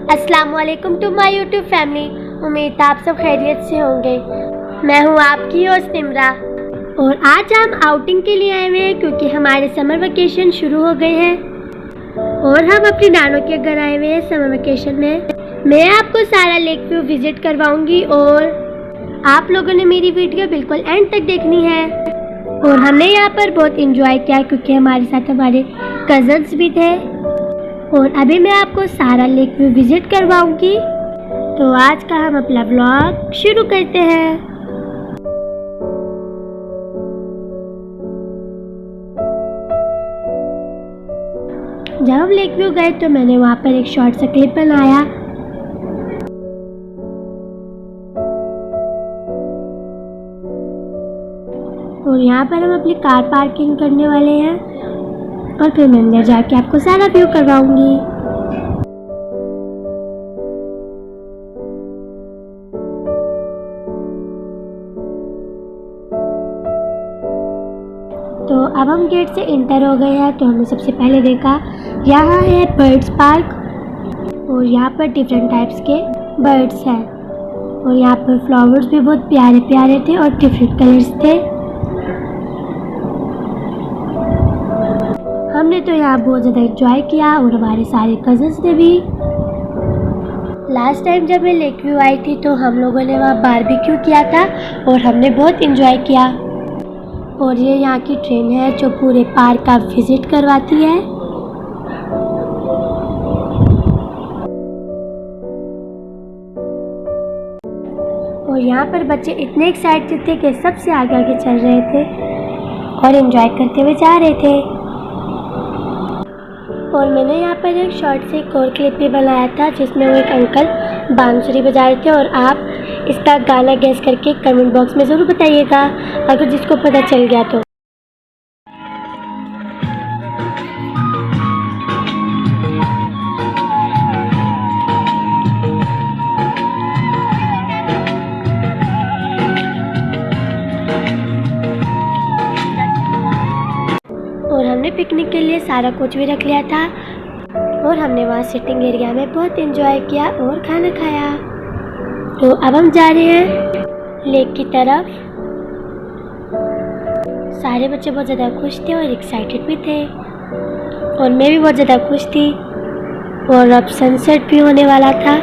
अस्सलाम वालेकुम to my YouTube family. उम्मीद आप सब खैरियत से होंगे। मैं हूँ आपकी होस्ट निम्रा और आज हम आउटिंग के लिए आए हुए हैं क्योंकि हमारे समर वेकेशन शुरू हो गए हैं और हम अपनी नानों के घर आए हुए हैं समर वेकेशन में। मैं आपको सारा लेक व्यू विजिट करवाऊंगी और आप लोगों ने मेरी वीडियो बिल्कुल एंड तक देखनी है। और हमने यहाँ पर बहुत इंजॉय किया क्योंकि हमारे साथ हमारे कज़न्स भी थे। और अभी मैं आपको सारा लेक व्यू विजिट करवाऊंगी। तो आज का हम अपना व्लॉग शुरू करते हैं। जब हम लेक व्यू गए तो मैंने वहाँ पर एक शॉर्ट सा क्लिप बनाया। और यहाँ पर हम अपनी कार पार्किंग करने वाले हैं और फिर मैं अंदर जाके आपको सारा व्यू करवाऊंगी। तो अब हम गेट से इंटर हो गए हैं। तो हमने सबसे पहले देखा यहाँ है बर्ड्स पार्क और यहाँ पर डिफरेंट टाइप्स के बर्ड्स हैं और यहाँ पर फ्लावर्स भी बहुत प्यारे प्यारे थे और डिफरेंट कलर्स थे। हमने तो यहाँ बहुत ज़्यादा एंजॉय किया और हमारे सारे कज़न्स ने भी। लास्ट टाइम जब मैं लेक व्यू आई थी तो हम लोगों ने वहाँ बारबेक्यू किया था और हमने बहुत एंजॉय किया। और ये यहाँ की ट्रेन है जो पूरे पार्क का विजिट करवाती है। और यहाँ पर बच्चे इतने एक्साइटेड थे कि सबसे आगे आगे चल रहे थे और एंजॉय करते हुए जा रहे थे। और मैंने यहाँ पर एक शॉर्ट से एक और क्लिप भी बनाया था जिसमें वो एक अंकल बांसुरी बजा रहे थे। और आप इसका गाना गेस करके कमेंट बॉक्स में ज़रूर बताइएगा अगर जिसको पता चल गया तो। और हमने पिकनिक के लिए सारा कुछ भी रख लिया था और हमने वहाँ सिटिंग एरिया में बहुत एंजॉय किया और खाना खाया। तो अब हम जा रहे हैं लेक की तरफ। सारे बच्चे बहुत ज़्यादा खुश थे और एक्साइटेड भी थे और मैं भी बहुत ज़्यादा खुश थी। और अब सनसेट भी होने वाला था।